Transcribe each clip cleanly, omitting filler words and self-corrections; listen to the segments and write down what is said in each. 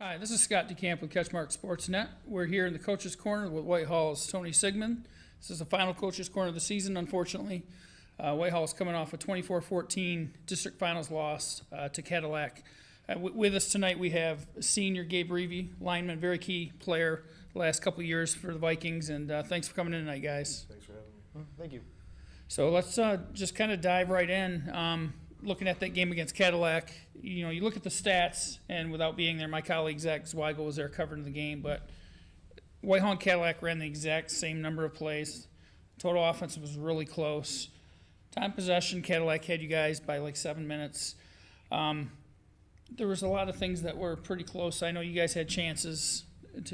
Hi, this is Scott DeCamp with CatchMark SportsNet. We're here in the Coach's Corner with Whitehall's Tony Sigmund. This is the final Coach's Corner of the season, unfortunately. Whitehall is coming off a 24-14 district finals loss to Cadillac. With us tonight we have senior Gabe Reavey, lineman, very key player the last couple of years for the Vikings, and thanks for coming in tonight, guys. Thanks for having me. Thank you. So let's just kind of dive right in. Looking at that game against Cadillac, you look at the stats, and without being there, my colleague Zach Zweigel was there covering the game, but Whitehall and Cadillac ran the exact same number of plays. Total offense was really close. Time possession, Cadillac had you guys by like 7 minutes. There was a lot of things that were pretty close. I know you guys had chances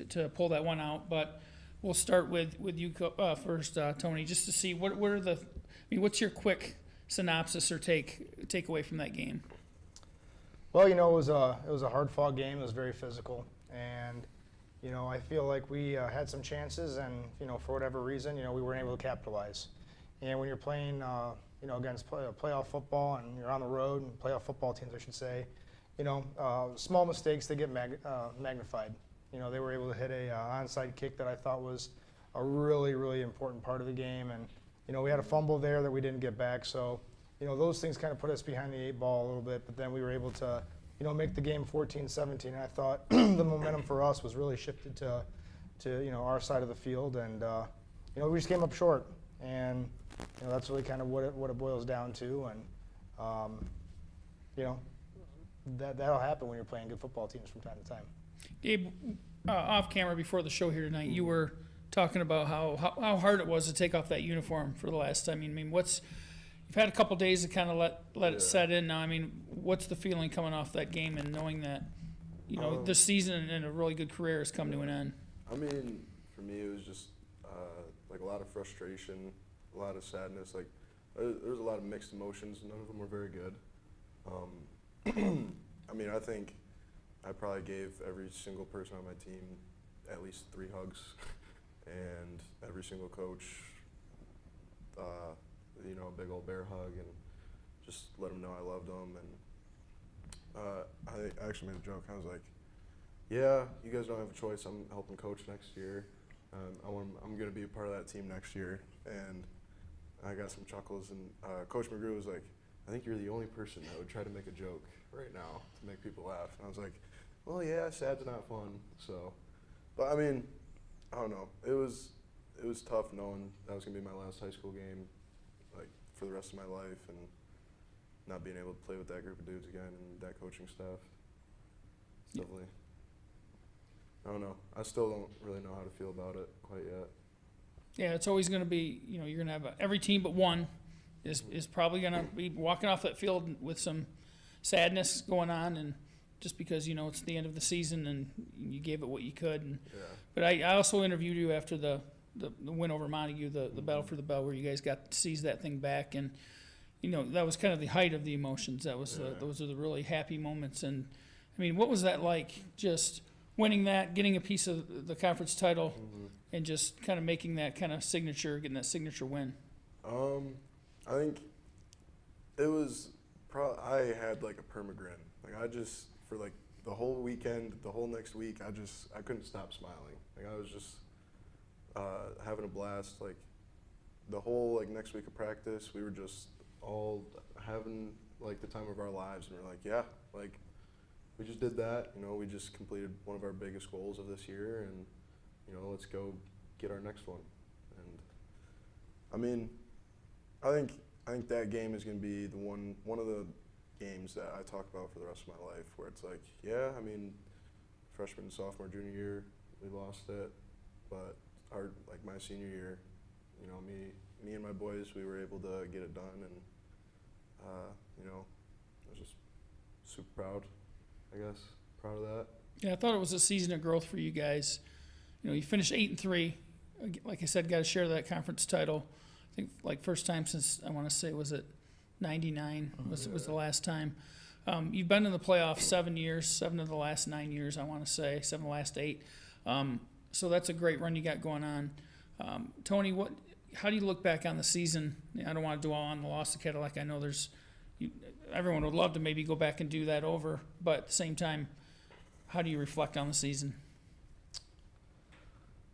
to pull that one out, but we'll start with you first, Tony, just to see what's your quick synopsis or takeaway from that game? Well, it was a hard-fought game. It was very physical, and I feel like we had some chances, and for whatever reason, we weren't able to capitalize. And when you're playing, against playoff football, and you're on the road, and playoff football teams, I should say, small mistakes they get magnified. They were able to hit a onside kick that I thought was a really, really important part of the game, and we had a fumble there that we didn't get back, so those things kind of put us behind the 8 ball a little bit, but then we were able to make the game 14-17, and I thought the momentum for us was really shifted to our side of the field, and we just came up short, and that's really kind of what it boils down to, and that'll happen when you're playing good football teams from time to time. Gabe, off camera before the show here tonight, you were talking about how hard it was to take off that uniform for the last time. I mean, you've had a couple days to kind of let it set in now. I mean, what's the feeling coming off that game and knowing that, this season and a really good career has come to an end? I mean, for me, it was just like a lot of frustration, a lot of sadness. Like there was a lot of mixed emotions. None of them were very good. I mean, I think I probably gave every single person on my team at least 3 hugs. And every single coach, a big old bear hug, and just let them know I loved them. And I actually made a joke. I was like, "Yeah, you guys don't have a choice. I'm helping coach next year. I'm going to be a part of that team next year." And I got some chuckles. And Coach McGrew was like, "I think you're the only person that would try to make a joke right now to make people laugh." And I was like, "Well, yeah, sad's not fun." So, but I mean, I don't know. It was tough knowing that was gonna be my last high school game, like for the rest of my life, and not being able to play with that group of dudes again and that coaching staff. It's definitely, I don't know. I still don't really know how to feel about it quite yet. Yeah, it's always going to be. You're going to have every team but one is probably going to be walking off that field with some sadness going on, and just because it's the end of the season and you gave it what you could. And, Yeah. But I also interviewed you after the win over Montague, the battle for the bell, where you guys got to seize that thing back, and that was kind of the height of the emotions. That was those are the really happy moments. And I mean, what was that like? Just winning that, getting a piece of the conference title, and just kind of making that kind of signature, getting that signature win. I think it was. I had like a permagrin. Like for like the whole weekend, the whole next week, I couldn't stop smiling. Like I was just having a blast. Like the whole next week of practice, we were just all having like the time of our lives, and we're like, yeah, like we just did that. We just completed one of our biggest goals of this year, and let's go get our next one. And I mean, I think that game is going to be one of the games that I talk about for the rest of my life, where it's like, yeah, I mean, freshman, sophomore, junior year, we lost it, but my senior year, me and my boys, we were able to get it done, and I was just super proud, I guess, proud of that. Yeah, I thought it was a season of growth for you guys. You finished 8-3. Like I said, got to share that conference title. I think first time since, I want to say, was it 99 was the last time. You've been in the playoffs 7 years, 7 of the last 9 years, I want to say, 7 of the last 8. So that's a great run you got going on. Tony, how do you look back on the season? I don't want to dwell on the loss to Cadillac. I know everyone would love to maybe go back and do that over, but at the same time, how do you reflect on the season?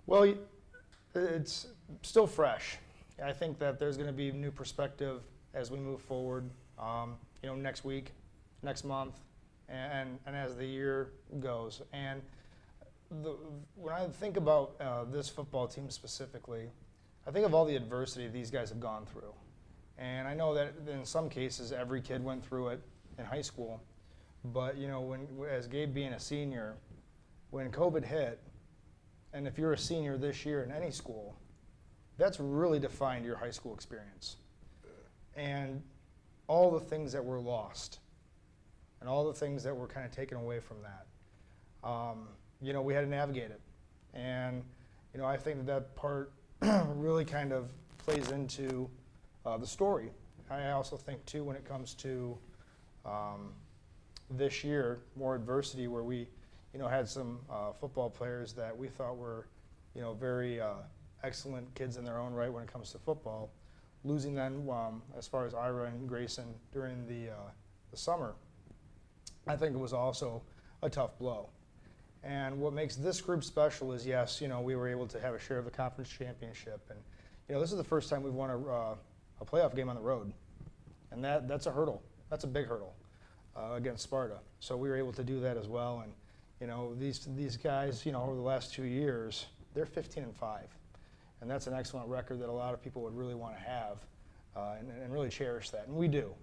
Well, it's still fresh. I think that there's going to be new perspective as we move forward, next week, next month, and as the year goes. And when I think about this football team specifically, I think of all the adversity these guys have gone through. And I know that in some cases every kid went through it in high school. But, as Gabe being a senior, when COVID hit, and if you're a senior this year in any school, that's really defined your high school experience. And all the things that were lost and all the things that were kind of taken away from that, we had to navigate it. And, I think that part really kind of plays into the story. I also think, too, when it comes to this year, more adversity where we, had some football players that we thought were, very excellent kids in their own right when it comes to football, losing them as far as Ira and Grayson during the summer. I think it was also a tough blow. And what makes this group special is, yes, we were able to have a share of the conference championship. And, this is the first time we've won a playoff game on the road. And that's a hurdle. That's a big hurdle against Sparta. So we were able to do that as well. And, these guys, over the last 2 years, they're 15-5. And that's an excellent record that a lot of people would really want to have and really cherish that. And we do.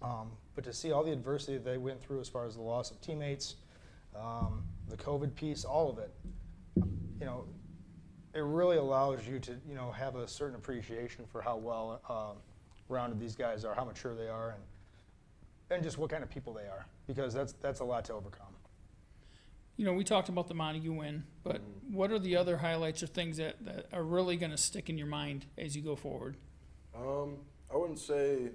But to see all the adversity that they went through as far as the loss of teammates, the COVID piece, all of it, it really allows you to, have a certain appreciation for how well rounded these guys are, how mature they are, and just what kind of people they are, because that's a lot to overcome. We talked about the Montague win, but what are the other highlights or things that are really going to stick in your mind as you go forward? I wouldn't say,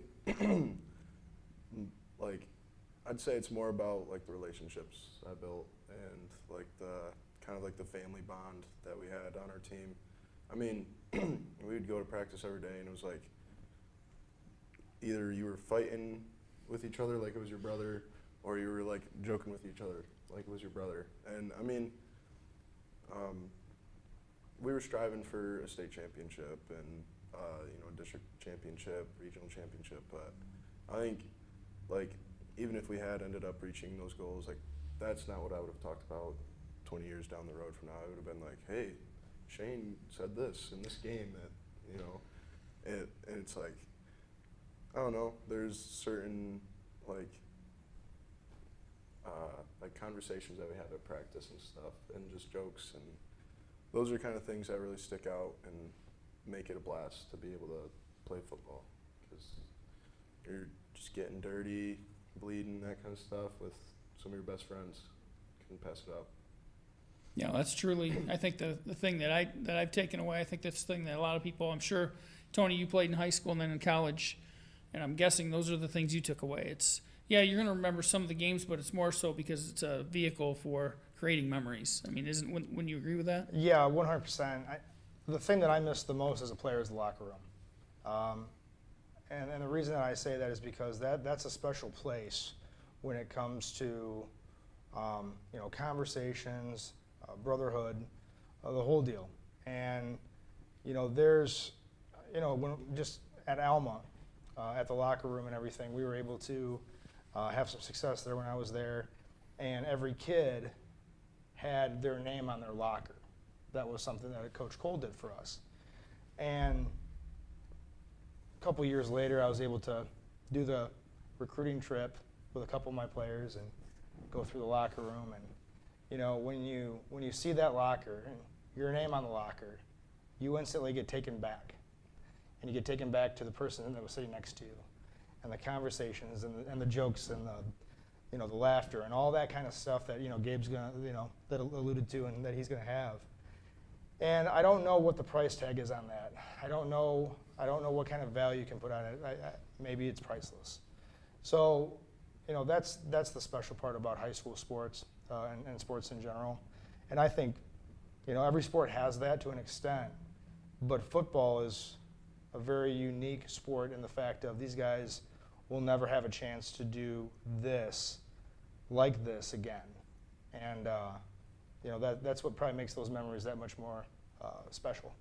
I'd say it's more about, the relationships I built and, the family bond that we had on our team. I mean, we would go to practice every day, and it was either you were fighting with each other like it was your brother, or you were, joking with each other like it was your brother. And, I mean, we were striving for a state championship and, a district championship, regional championship, but I think, even if we had ended up reaching those goals, that's not what I would have talked about 20 years down the road from now. I would have been hey, Shane said this in this game that, and it's I don't know, there's certain, conversations that we had at practice and stuff, and just jokes, and those are kind of things that really stick out and make it a blast to be able to play football, because you're just getting dirty, bleeding, that kind of stuff with some of your best friends. Can pass it up. Yeah, that's truly, I think the thing that I've taken away. I think that's the thing that a lot of people, I'm sure, Tony, you played in high school and then in college, and I'm guessing those are the things you took away. It's, yeah, you're going to remember some of the games, but it's more so because it's a vehicle for creating memories. I mean, wouldn't you agree with that? Yeah, 100%. The thing that I miss the most as a player is the locker room. And the reason that I say that is because that's a special place when it comes to, conversations, brotherhood, the whole deal. And, there's, when just at Alma, at the locker room and everything, we were able to have some success there when I was there. And every kid had their name on their locker. That was something that Coach Cole did for us. And a couple years later, I was able to do the recruiting trip with a couple of my players and go through the locker room. And when you see that locker and your name on the locker, you instantly get taken back, and you get taken back to the person that was sitting next to you, and the conversations and the jokes and the laughter and all that kind of stuff that Gabe's gonna that alluded to and that he's gonna have. And I don't know what the price tag is on that. I don't know what kind of value you can put on it. Maybe it's priceless. So, that's the special part about high school sports and sports in general. And I think, every sport has that to an extent, but football is a very unique sport in the fact of these guys will never have a chance to do this like this again. And that's what probably makes those memories that much more special.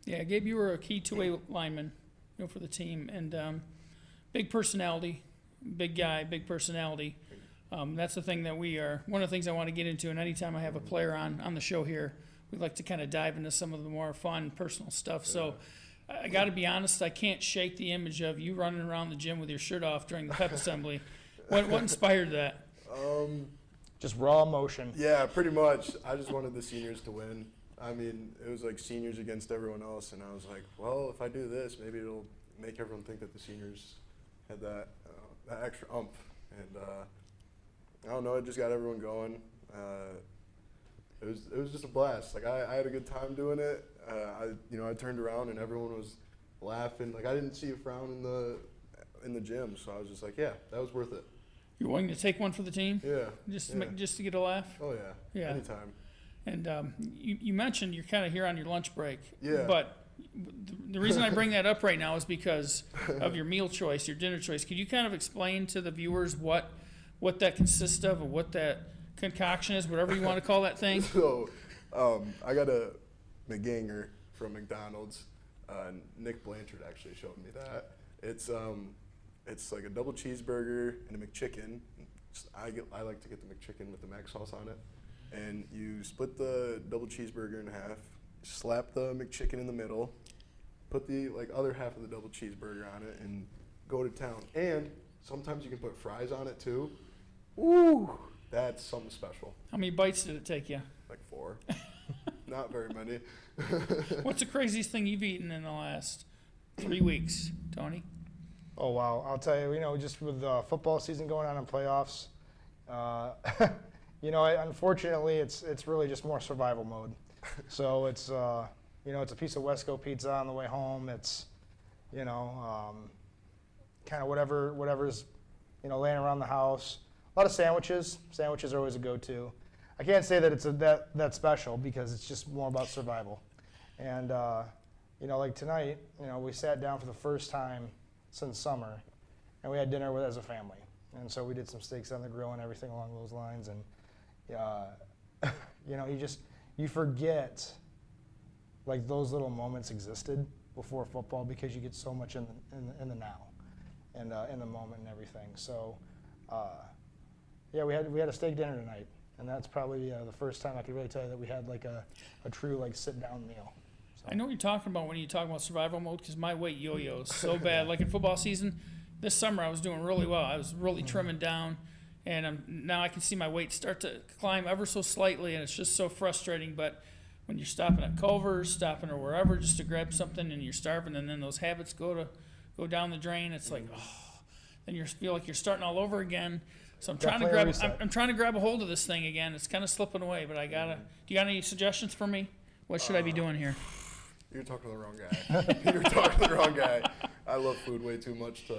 Yeah, Gabe, you were a key two-way lineman, for the team, and big personality, big guy, big personality. That's the thing that we are. One of the things I want to get into, and anytime I have a player on the show here, we like to kind of dive into some of the more fun, personal stuff. So I got to be honest, I can't shake the image of you running around the gym with your shirt off during the pep assembly. What inspired that? Just raw emotion. Yeah, pretty much. I just wanted the seniors to win. I mean, it was like seniors against everyone else, and I was like, well, if I do this, maybe it'll make everyone think that the seniors had that extra oomph. And I don't know, it just got everyone going. It was just a blast. Like I had a good time doing it. I turned around and everyone was laughing. Like I didn't see a frown in the gym, so I was just like, yeah, that was worth it. You're willing to take one for the team? Yeah. Just to get a laugh? Oh yeah. Yeah. Anytime. And you mentioned you're kind of here on your lunch break. Yeah. But the reason I bring that up right now is because of your meal choice, your dinner choice. Could you kind of explain to the viewers what that consists of, or what that concoction is, whatever you want to call that thing? So, I got a McGanger from McDonald's. Nick Blanchard actually showed me that. It's like a double cheeseburger and a McChicken. I like to get the McChicken with the mac sauce on it. And you split the double cheeseburger in half, slap the McChicken in the middle, put the other half of the double cheeseburger on it, and go to town. And sometimes you can put fries on it too. Ooh, that's something special. How many bites did it take you? Like 4. Not very many. What's the craziest thing you've eaten in the last 3 weeks, Tony? Oh, wow. I'll tell you, just with football season going on and playoffs, unfortunately, it's really just more survival mode. So it's, it's a piece of Wesco pizza on the way home. It's, kind of whatever's, laying around the house. A lot of sandwiches. Sandwiches are always a go-to. I can't say that it's that special because it's just more about survival. And, like tonight, we sat down for the first time since summer, and we had dinner as a family. And so we did some steaks on the grill and everything along those lines. And, you forget, like, those little moments existed before football because you get so much in the now and in the moment and everything. So, we had a steak dinner tonight. And that's probably the first time I could really tell you that we had like a true like sit-down meal. So. I know what you're talking about when you talk about survival mode, because my weight yo-yos so bad. Like in football season, this summer I was doing really well. I was really trimming down, and now I can see my weight start to climb ever so slightly, and it's just so frustrating. But when you're stopping at Culver's, stopping or wherever just to grab something, and you're starving, and then those habits go down the drain, it's like, then you feel like you're starting all over again. So I'm trying to grab a hold of this thing again. It's kind of slipping away, but do you got any suggestions for me? What should I be doing here? You're talking to the wrong guy. You're talking to the wrong guy. I love food way too much to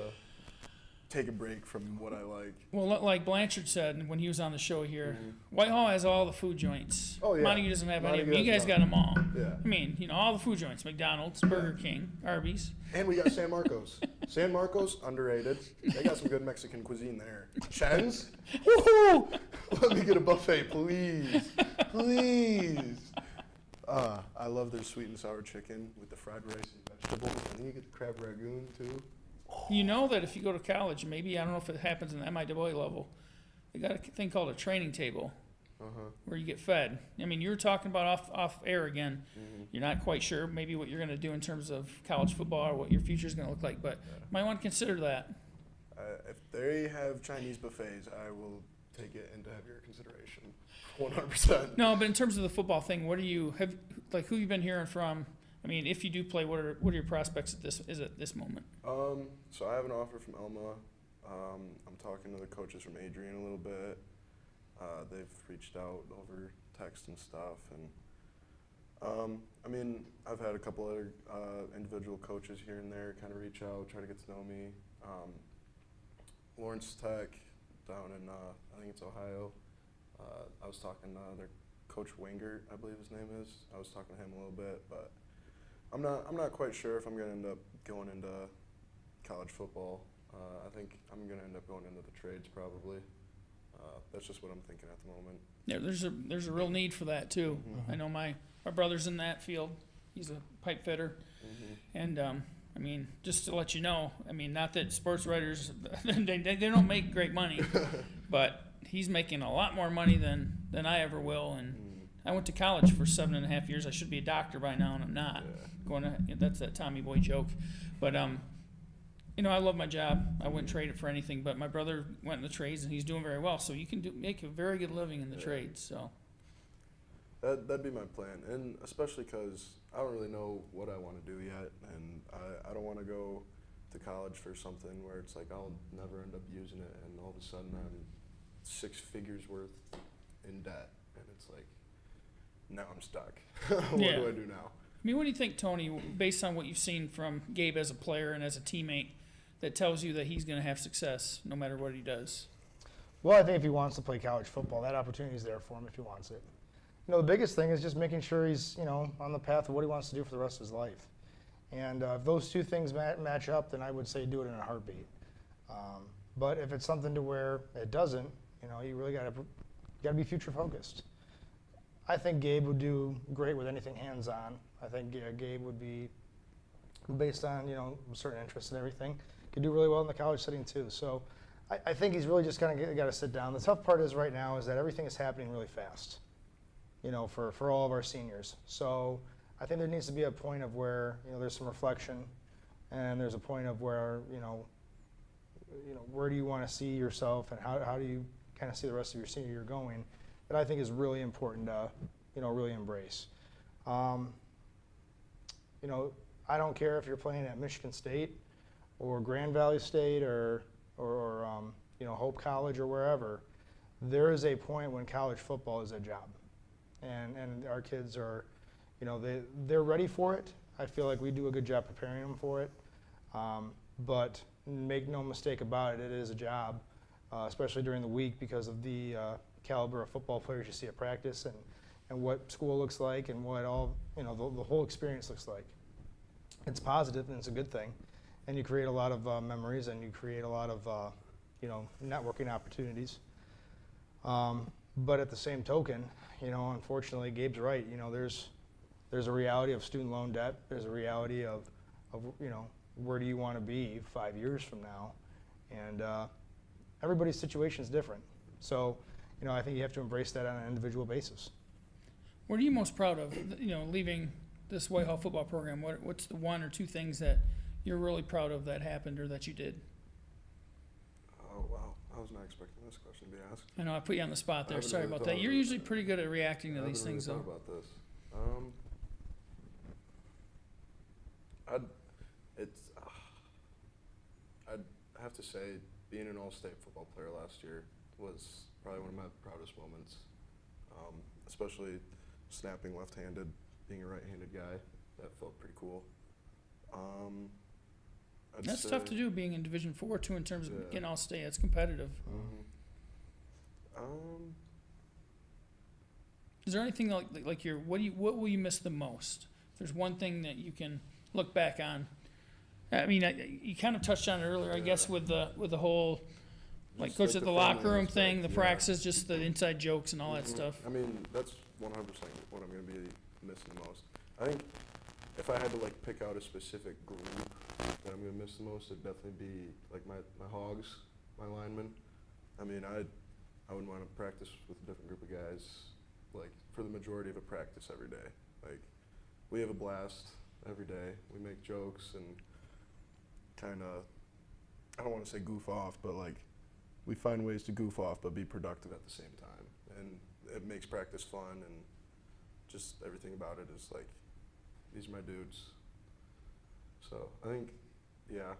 take a break from what I like. Well, like Blanchard said when he was on the show here, Whitehall has all the food joints. Oh, yeah. Montague doesn't have any of them. You guys got them all. Yeah. I mean, all the food joints, McDonald's, Burger King, Arby's. And we got San Marcos. San Marcos, underrated. They got some good Mexican cuisine there. Chen's? Woohoo! Let me get a buffet, please. Please. I love their sweet and sour chicken with the fried rice and vegetables. And then you get the crab ragoon, too. You know that if you go to college, maybe, I don't know if it happens in the MIAA level, they got a thing called a training table where you get fed. I mean, you were talking about off air again. You're not quite sure maybe what you're going to do in terms of college football or what your future is going to look like, but you might want to consider that. If they have Chinese buffets, I will take it into heavier consideration. 100%. No, but in terms of the football thing, who have you been hearing from? I mean, if you do play, what are your prospects at this moment? So I have an offer from Elma. I'm talking to the coaches from Adrian a little bit. They've reached out over text and stuff, and I mean, I've had a couple other individual coaches here and there kind of reach out, try to get to know me. Lawrence Tech down in I think it's Ohio. I was talking to their coach Wingert, I believe his name is. I was talking to him a little bit, but I'm not quite sure if I'm going to end up going into college football. I think I'm going to end up going into the trades probably. That's just what I'm thinking at the moment. Yeah, there's a real need for that too. I know my brother's in that field. He's a pipe fitter, and I mean, just to let you know, I mean, not that sports writers they don't make great money, but he's making a lot more money than I ever will. And I went to college for 7.5 years. I should be a doctor by now, and I'm not. That's that Tommy Boy joke, but you know, I love my job. I wouldn't trade it for anything. But my brother went in the trades, and he's doing very well. So you can make a very good living in the trades. So that'd be my plan, and especially because I don't really know what I want to do yet, and I don't want to go to college for something where it's like I'll never end up using it, and all of a sudden I'm 6 figures worth in debt, and it's like now I'm stuck. What do I do now? I mean, what do you think, Tony, based on what you've seen from Gabe as a player and as a teammate, that tells you that he's going to have success no matter what he does? Well, I think if he wants to play college football, that opportunity is there for him if he wants it. You know, the biggest thing is just making sure he's, you know, on the path of what he wants to do for the rest of his life. And if those two things match up, then I would say do it in a heartbeat. But if it's something to where it doesn't, you know, you really got to be future focused. I think Gabe would do great with anything hands-on. I think Gabe would be, based on, you know, certain interests and everything, could do really well in the college setting too. So I think he's really just kind of got to sit down. The tough part is right now is that everything is happening really fast, you know, for all of our seniors. So I think there needs to be a point of where, you know, there's some reflection, and there's a point of where, you know, where do you want to see yourself, and how do you kind of see the rest of your senior year going, that I think is really important to, you know, really embrace. You know, I don't care if you're playing at Michigan State or Grand Valley State or you know, Hope College or wherever. There is a point when college football is a job, and our kids are, you know, they're ready for it. I feel like we do a good job preparing them for it, but make no mistake about it, it is a job, especially during the week because of the caliber of football players you see at practice, and what school looks like, and what all, you know, the whole experience looks like. It's positive and it's a good thing, and you create a lot of memories, and you create a lot of you know, networking opportunities. But at the same token, you know, unfortunately, Gabe's right. You know, there's a reality of student loan debt. There's a reality of you know, where do you want to be 5 years from now, and everybody's situation is different. So, you know, I think you have to embrace that on an individual basis. What are you most proud of, you know, leaving this Whitehall football program? What's the 1 or 2 things that you're really proud of that happened or that you did? Oh, wow. I was not expecting this question to be asked. I know I put you on the spot there. I haven't Sorry really about thought that. You're of it. usually pretty good at reacting to I these haven't things, really though. thought about this. I'd have to say being an all-state football player last year was probably one of my proudest moments, especially snapping left-handed, being a right-handed guy. That felt pretty cool. That's tough to do, being in Division IV too, in terms of getting all state. It's competitive. Is there anything like your what will you miss the most? If there's one thing that you can look back on. I mean, you kind of touched on it earlier, I guess, with the whole, like, coach at the locker room thing, the practices, just the inside jokes and all that stuff. I mean, that's 100% what I'm going to be missing the most. I think if I had to, like, pick out a specific group that I'm going to miss the most, it'd definitely be, like, my hogs, my linemen. I mean, I wouldn't want to practice with a different group of guys, like, for the majority of a practice every day. Like, we have a blast every day. We make jokes and kind of, I don't want to say goof off, but, like, we find ways to goof off but be productive at the same time. And it makes practice fun, and just everything about it is like, these are my dudes. So I think, yeah,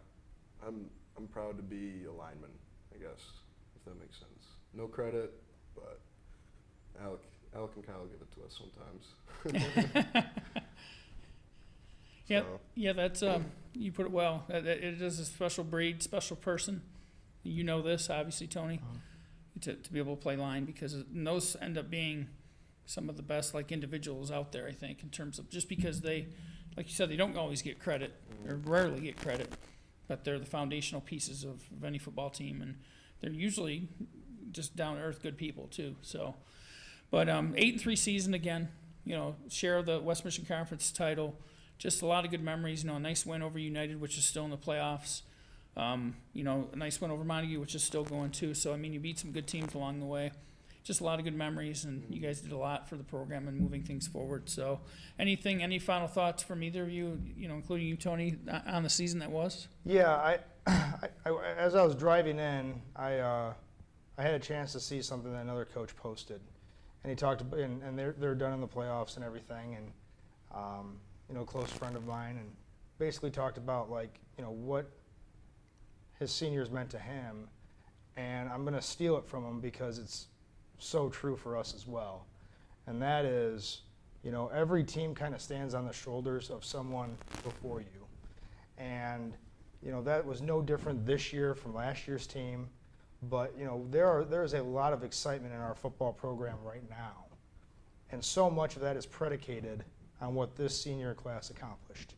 I'm proud to be a lineman, I guess, if that makes sense. No credit, but Alec and Kyle give it to us sometimes. Yeah, that's you put it well. It is a special breed, special person. You know this, obviously, Tony, to be able to play line, because those end up being some of the best, like, individuals out there, I think, in terms of, just because they, like you said, they don't always get credit, or rarely get credit, but they're the foundational pieces of any football team, and they're usually just down to earth, good people too. So, but 8-3 season again. Share of the West Michigan Conference title. Just a lot of good memories. A nice win over United, which is still in the playoffs. A nice win over Montague, which is still going too. So, you beat some good teams along the way. Just a lot of good memories, and you guys did a lot for the program and moving things forward. So, any final thoughts from either of you, including you, Tony, on the season that was? Yeah, I as I was driving in, I had a chance to see something that another coach posted, and he talked about, and they're done in the playoffs and everything, and a close friend of mine, and basically talked about what his seniors meant to him, and I'm going to steal it from him because it's so true for us as well. And that is, every team kind of stands on the shoulders of someone before you. And, that was no different this year from last year's team. But, there's a lot of excitement in our football program right now. And so much of that is predicated on what this senior class accomplished.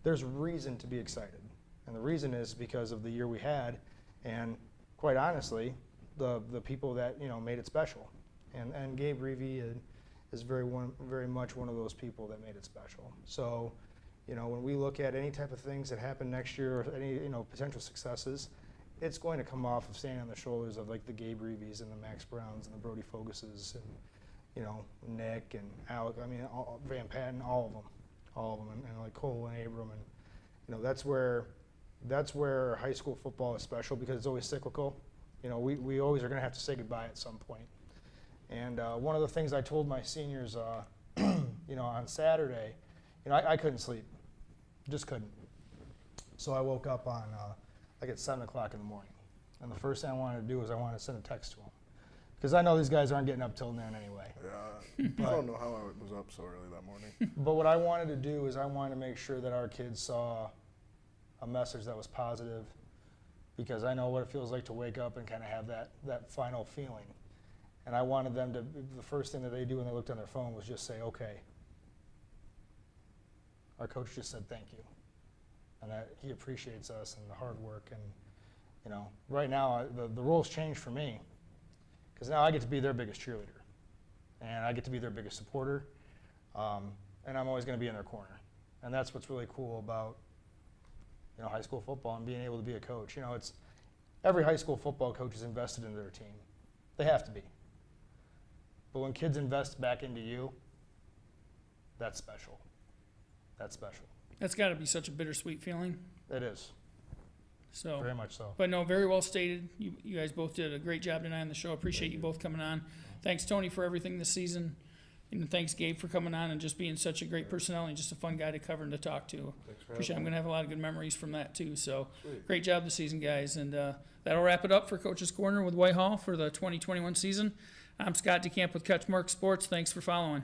There's reason to be excited. And the reason is because of the year we had, and quite honestly, the people that made it special, and Gabe Reavey is very much one of those people that made it special. So, when we look at any type of things that happen next year, or any potential successes, it's going to come off of standing on the shoulders of the Gabe Reaveys and the Max Browns and the Brody Focuses and Nick and Alec. Van Patten, all of them, and Cole and Abram, and that's where high school football is special because it's always cyclical. We always are going to have to say goodbye at some point. And one of the things I told my seniors, on Saturday, I couldn't sleep, just couldn't. So I woke up at 7 o'clock in the morning. And the first thing I wanted to do was I wanted to send a text to them. Because I know these guys aren't getting up till noon anyway. Yeah, I don't know how I was up so early that morning. But what I wanted to do is I wanted to make sure that our kids saw a message that was positive, because I know what it feels like to wake up and kind of have that final feeling. And I wanted them to, the first thing that they do when they looked on their phone was just say, okay, our coach just said thank you. And that he appreciates us and the hard work. And, right now the roles changed for me, because now I get to be their biggest cheerleader. And I get to be their biggest supporter. And I'm always going to be in their corner. And that's what's really cool about high school football and being able to be a coach. It's every high school football coach is invested in their team. They have to be. But when kids invest back into you, that's special. That's special. That's got to be such a bittersweet feeling. It is. So very much so. But no, very well stated. You guys both did a great job tonight on the show. Appreciate you both coming on. Thanks, Tony, for everything this season. And thanks, Gabe, for coming on and just being such a great personality and just a fun guy to cover and to talk to. Appreciate it. I'm going to have a lot of good memories from that, too. So great job this season, guys. And that'll wrap it up for Coach's Corner with Whitehall for the 2021 season. I'm Scott DeCamp with CatchMark Sports. Thanks for following.